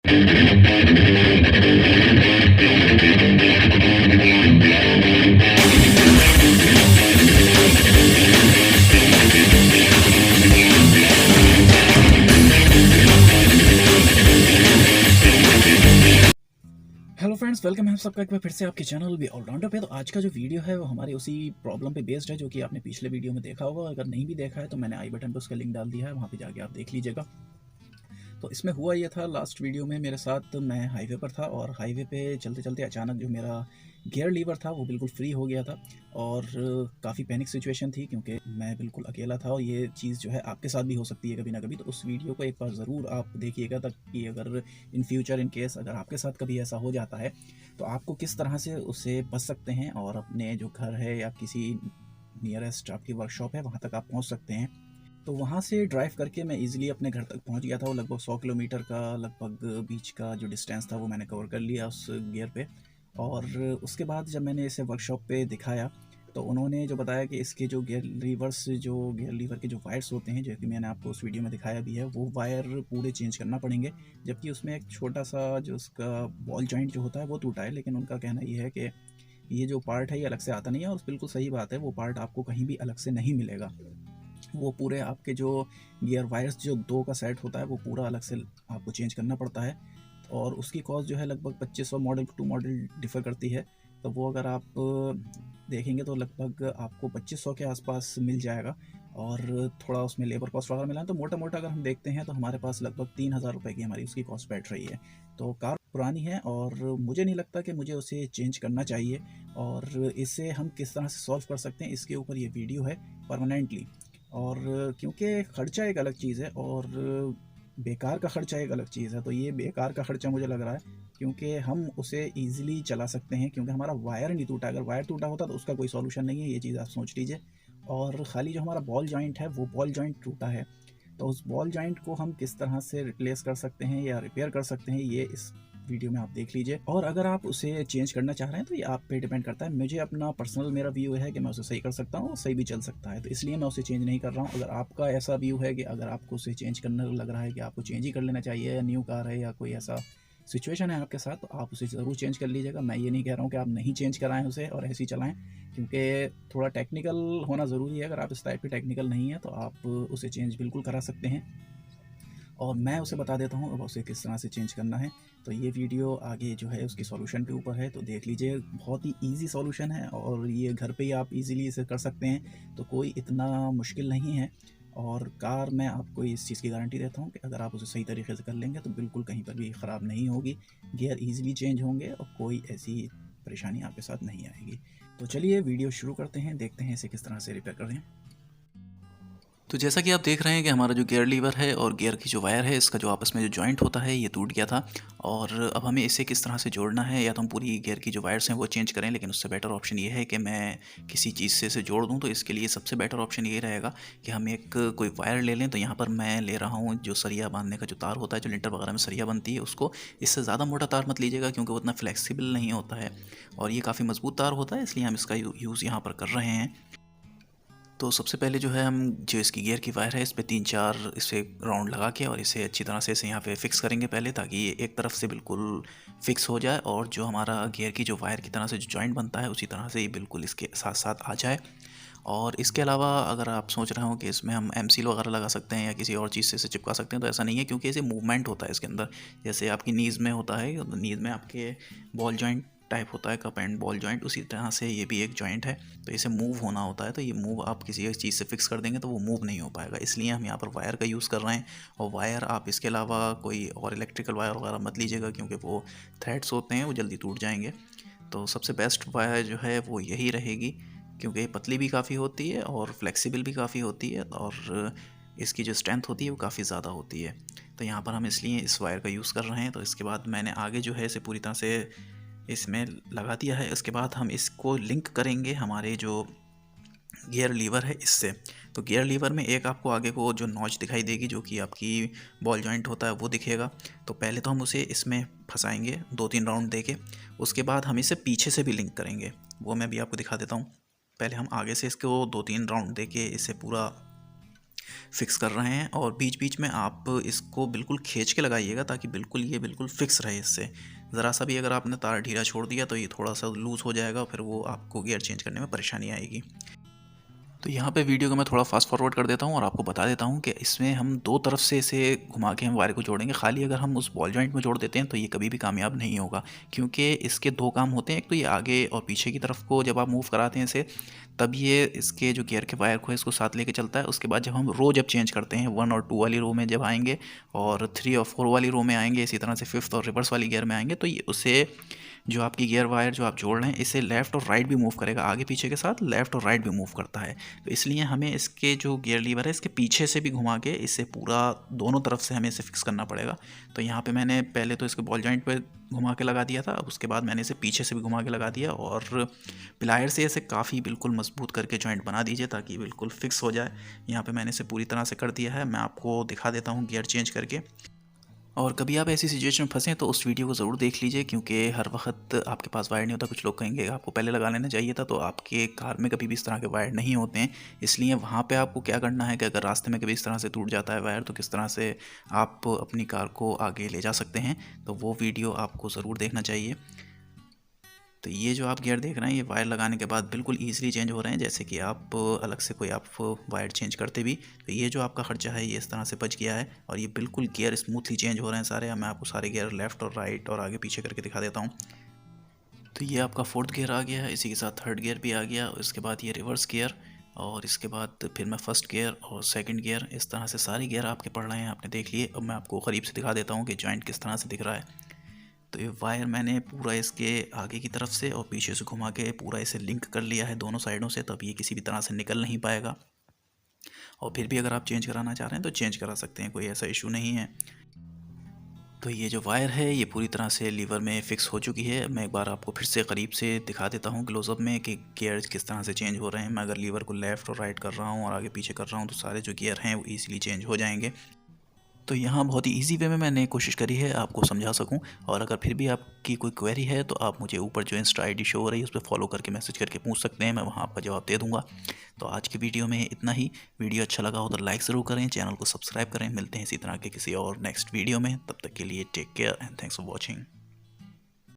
Hello friends, welcome है आप सबका एक बार फिर से आपके चैनल भी ऑलराउंडर पे। तो आज का जो वीडियो है वो हमारी उसी प्रॉब्लम पे बेस्ड है जो कि आपने पिछले वीडियो में देखा होगा। अगर नहीं भी देखा है तो मैंने आई बटन पे उसका लिंक डाल दिया है, वहाँ पे जाके आप देख लीजिएगा। तो इसमें हुआ ये था, लास्ट वीडियो में मेरे साथ मैं हाईवे पर था और हाईवे पे चलते चलते अचानक जो मेरा गियर लीवर था वो बिल्कुल फ्री हो गया था और काफ़ी पैनिक सिचुएशन थी क्योंकि मैं बिल्कुल अकेला था। और ये चीज़ जो है आपके साथ भी हो सकती है कभी ना कभी। तो उस वीडियो को एक बार ज़रूर आप देखिएगा ताकि अगर इन फ्यूचर इन केस अगर आपके साथ कभी ऐसा हो जाता है तो आपको किस तरह से उससे बच सकते हैं और अपने जो घर है या किसी नियरेस्ट आपकी वर्कशॉप है वहाँ तक आप पहुँच सकते हैं। तो वहाँ से ड्राइव करके मैं ईज़िली अपने घर तक पहुँच गया था। वो लगभग 100 किलोमीटर का लगभग बीच का जो डिस्टेंस था वो मैंने कवर कर लिया उस गियर पे। और उसके बाद जब मैंने इसे वर्कशॉप पे दिखाया तो उन्होंने जो बताया कि इसके जो गियर लीवर के जो वायर्स होते हैं, जो कि मैंने आपको उस वीडियो में दिखाया भी है, वो वायर पूरे चेंज करना पड़ेंगे। जबकि उसमें एक छोटा सा जो उसका बॉल जॉइंट जो होता है वो टूटा है, लेकिन उनका कहना ये है कि ये जो पार्ट है ये अलग से आता नहीं है। और बिल्कुल सही बात है, वो पार्ट आपको कहीं भी अलग से नहीं मिलेगा। वो पूरे आपके जो गियर वायर्स जो 2 का सेट होता है वो पूरा अलग से आपको चेंज करना पड़ता है। और उसकी कॉस्ट जो है लगभग 2500 मॉडल टू मॉडल डिफ़र करती है। तो वो अगर आप देखेंगे तो लगभग आपको 2500 के आसपास मिल जाएगा। और थोड़ा उसमें लेबर कॉस्ट वगैरह मिला है तो मोटा मोटा अगर हम देखते हैं तो हमारे पास लगभग 3000 रुपये की हमारी उसकी कॉस्ट बैठ रही है। तो कार पुरानी है और मुझे नहीं लगता कि मुझे उसे चेंज करना चाहिए। और इसे हम किस तरह से सॉल्व कर सकते हैं इसके ऊपर ये वीडियो है परमानेंटली। और क्योंकि खर्चा एक अलग चीज़ है और बेकार का खर्चा एक अलग चीज़ है। तो ये बेकार का खर्चा मुझे लग रहा है क्योंकि हम उसे ईज़िली चला सकते हैं क्योंकि हमारा वायर नहीं टूटा। अगर वायर टूटा होता तो उसका कोई सॉल्यूशन नहीं है, ये चीज़ आप सोच लीजिए। और ख़ाली जो हमारा बॉल जॉइंट है वो बॉल जॉइंट टूटा है। तो उस बॉल जॉइंट को हम किस तरह से रिप्लेस कर सकते हैं या रिपेयर कर सकते हैं ये इस वीडियो में आप देख लीजिए। और अगर आप उसे चेंज करना चाह रहे हैं तो ये आप पे डिपेंड करता है। मुझे अपना पर्सनल मेरा व्यू है कि मैं उसे सही कर सकता हूँ, सही भी चल सकता है, तो इसलिए मैं उसे चेंज नहीं कर रहा हूँ। अगर आपका ऐसा व्यू है कि अगर आपको उसे चेंज करना लग रहा है कि आपको चेंज ही कर लेना चाहिए, या न्यू कार है या कोई ऐसा सिचुएशन है आपके साथ, तो आप उसे ज़रूर चेंज कर लीजिएगा। मैं ये नहीं कह रहा हूँ कि आप नहीं चेंज कराएं उसे और ऐसे ही चलाएं, क्योंकि थोड़ा टेक्निकल होना ज़रूरी है। अगर आप इस टाइप के टेक्निकल नहीं है तो आप उसे चेंज बिल्कुल करा सकते हैं। और मैं उसे बता देता हूँ अब उसे किस तरह से चेंज करना है। तो ये वीडियो आगे जो है उसकी सॉल्यूशन के ऊपर है, तो देख लीजिए। बहुत ही इजी सॉल्यूशन है और ये घर पे ही आप इजीली इसे कर सकते हैं, तो कोई इतना मुश्किल नहीं है। और कार मैं आपको इस चीज़ की गारंटी देता हूँ कि अगर आप उसे सही तरीके से कर लेंगे तो बिल्कुल कहीं पर भी ख़राब नहीं होगी। गियर ईजिली चेंज होंगे और कोई ऐसी परेशानी आपके साथ नहीं आएगी। तो चलिए वीडियो शुरू करते हैं, देखते हैं इसे किस तरह से रिपेयर कर रहे हैं। तो जैसा कि आप देख रहे हैं कि हमारा जो गियर लीवर है और गियर की जो वायर है, इसका जो आपस में जो जॉइंट होता है ये टूट गया था। और अब हमें इसे किस तरह से जोड़ना है, या तो हम पूरी गियर की जो वायर्स हैं वो चेंज करें, लेकिन उससे बेटर ऑप्शन ये है कि मैं किसी चीज़ से इसे जोड़ दूं। तो इसके लिए सबसे बेटर ऑप्शन ये रहेगा कि हम एक कोई वायर ले लें। तो यहाँ पर मैं ले रहा हूँ जो सरिया बांधने का जो तार होता है, जो लिंटर वगैरह में सरिया बनती है, उसको। इससे ज़्यादा मोटा तार मत लीजिएगा क्योंकि वो उतना फ्लेक्सिबल नहीं होता है और ये काफ़ी मजबूत तार होता है, इसलिए हम इसका यूज़ यहाँ पर कर रहे हैं। तो सबसे पहले जो है हम जो इसकी गियर की वायर है इस पे 3-4 इसे राउंड लगा के और इसे अच्छी तरह से इसे यहाँ पे फिक्स करेंगे पहले, ताकि ये एक तरफ से बिल्कुल फिक्स हो जाए और जो हमारा गियर की जो वायर की तरह से जो जॉइंट बनता है उसी तरह से ये बिल्कुल इसके साथ साथ आ जाए। और इसके अलावा अगर आप सोच रहे हो कि इसमें हम एम सील वगैरह लगा सकते हैं या किसी और चीज़ से इसे चिपका सकते हैं, तो ऐसा नहीं है, क्योंकि इसे मूवमेंट होता है इसके अंदर। जैसे आपकी नीज़ में होता है, नीज़ में आपके बॉल जॉइंट टाइप होता है, कप एंड बॉल जॉइंट, उसी तरह से ये भी एक जॉइंट है। तो इसे मूव होना होता है, तो ये मूव आप किसी एक चीज़ से फिक्स कर देंगे तो वो मूव नहीं हो पाएगा, इसलिए हम यहाँ पर वायर का यूज़ कर रहे हैं। और वायर आप इसके अलावा कोई और इलेक्ट्रिकल वायर वगैरह मत लीजिएगा, क्योंकि वो थ्रेड्स होते हैं, वो जल्दी टूट जाएंगे। तो सबसे बेस्ट वायर जो है वो यही रहेगी, क्योंकि ये पतली भी काफ़ी होती है और फ्लेक्सिबल भी काफ़ी होती है और इसकी जो स्ट्रेंथ होती है वो काफ़ी ज़्यादा होती है। तो यहाँ पर हम इसलिए इस वायर का यूज़ कर रहे हैं। तो इसके बाद मैंने आगे जो है इसे पूरी तरह से इसमें लगा दिया है। इसके बाद हम इसको लिंक करेंगे हमारे जो गियर लीवर है इससे। तो गियर लीवर में एक आपको आगे को जो नॉच दिखाई देगी, जो कि आपकी बॉल जॉइंट होता है, वो दिखेगा। तो पहले तो हम उसे इसमें फंसाएंगे 2-3 राउंड देके, उसके बाद हम इसे पीछे से भी लिंक करेंगे, वो मैं भी आपको दिखा देता हूँ। पहले हम आगे से इसको 2-3 राउंड देके इसे पूरा फिक्स कर रहे हैं। और बीच बीच में आप इसको बिल्कुल खींच के लगाइएगा ताकि बिल्कुल ये बिल्कुल फिक्स रहे। इससे ज़रा सा भी अगर आपने तार ढीला छोड़ दिया तो ये थोड़ा सा लूज़ हो जाएगा, फिर वो आपको गियर चेंज करने में परेशानी आएगी। तो यहाँ पे वीडियो को मैं थोड़ा फास्ट फॉरवर्ड कर देता हूँ और आपको बता देता हूँ कि इसमें हम दो तरफ से इसे घुमा के हम वायर को जोड़ेंगे। खाली अगर हम उस बॉल जॉइंट में जोड़ देते हैं तो ये कभी भी कामयाब नहीं होगा, क्योंकि इसके दो काम होते हैं। एक तो ये आगे और पीछे की तरफ को जब आप मूव कराते हैं इसे, तब ये इसके जो गियर के वायर को है इसको साथ लेके चलता है। उसके बाद जब हम रो जब चेंज करते हैं 1 और 2 वाली रो में जब आएंगे और 3 और 4 वाली रो में आएंगे, इसी तरह से 5th और रिवर्स वाली गियर में आएंगे, तो ये उसे जो आपकी गियर वायर जो आप जोड़ रहे हैं इसे लेफ़्ट और राइट भी मूव करेगा, आगे पीछे के साथ लेफ़्ट और राइट भी मूव करता है। तो इसलिए हमें इसके जो गियर लीवर है इसके पीछे से भी घुमा के इसे पूरा दोनों तरफ से हमें इसे फिक्स करना पड़ेगा। तो यहाँ पे मैंने पहले तो इसके बॉल जॉइंट पे घुमा के लगा दिया था, अब उसके बाद मैंने इसे पीछे से भी घुमा के लगा दिया और प्लायर से इसे काफ़ी बिल्कुल मजबूत करके जॉइंट बना दीजिए ताकि बिल्कुल फिक्स हो जाए। यहाँ पे मैंने इसे पूरी तरह से कर दिया है। मैं आपको दिखा देता हूँ गियर चेंज करके। और कभी आप ऐसी सिचुएशन में फंसें तो उस वीडियो को ज़रूर देख लीजिए, क्योंकि हर वक्त आपके पास वायर नहीं होता। कुछ लोग कहेंगे आपको पहले लगा लेना चाहिए था, तो आपके कार में कभी भी इस तरह के वायर नहीं होते हैं। इसलिए वहाँ पे आपको क्या करना है कि अगर रास्ते में कभी इस तरह से टूट जाता है वायर तो किस तरह से आप अपनी कार को आगे ले जा सकते हैं, तो वो वीडियो आपको ज़रूर देखना चाहिए। तो ये जो आप गियर देख रहे हैं ये वायर लगाने के बाद बिल्कुल ईजिली चेंज हो रहे हैं, जैसे कि आप अलग से कोई आप वायर चेंज करते भी। तो ये जो आपका खर्चा है ये इस तरह से बच गया है और ये बिल्कुल गियर स्मूथली चेंज हो रहे हैं सारे। मैं आपको सारे गियर लेफ़्ट और राइट और आगे पीछे करके दिखा देता हूँ। तो ये आपका 4th गियर आ गया है, इसी के साथ 3rd गियर भी आ गया। उसके बाद ये रिवर्स गियर और इसके बाद फिर मैं 1st गियर और 2nd गियर, इस तरह से सारे गियर आपके पड़ रहे हैं, आपने देख लिए। अब मैं आपको करीब से दिखा देता हूँ कि जॉइंट किस तरह से दिख रहा है। तो ये वायर मैंने पूरा इसके आगे की तरफ से और पीछे से घुमा के पूरा इसे लिंक कर लिया है दोनों साइडों से, तब ये किसी भी तरह से निकल नहीं पाएगा। और फिर भी अगर आप चेंज कराना चाह रहे हैं तो चेंज करा सकते हैं, कोई ऐसा इशू नहीं है। तो ये जो वायर है ये पूरी तरह से लीवर में फ़िक्स हो चुकी है। मैं एक बार आपको फिर से करीब से दिखा देता हूँ क्लोज़अप में कि गियर किस तरह से चेंज हो रहे हैं। मैं अगर लीवर को लेफ़्ट और राइट कर रहा हूँ और आगे पीछे कर रहा हूँ तो सारे जो गियर हैं वो ईज़िली चेंज हो जाएंगे। तो यहाँ बहुत ही इजी वे में मैंने कोशिश करी है आपको समझा सकूं। और अगर फिर भी आपकी कोई क्वेरी है तो आप मुझे ऊपर जो इंस्टा आईडी शो हो रही है उस पर फॉलो करके मैसेज करके पूछ सकते हैं, मैं वहाँ आपका जवाब दे दूँगा। तो आज की वीडियो में इतना ही। वीडियो अच्छा लगा हो तो लाइक ज़रूर करें, चैनल को सब्सक्राइब करें। मिलते हैं इसी तरह के किसी और नेक्स्ट वीडियो में, तब तक के लिए take care and thanks for watching.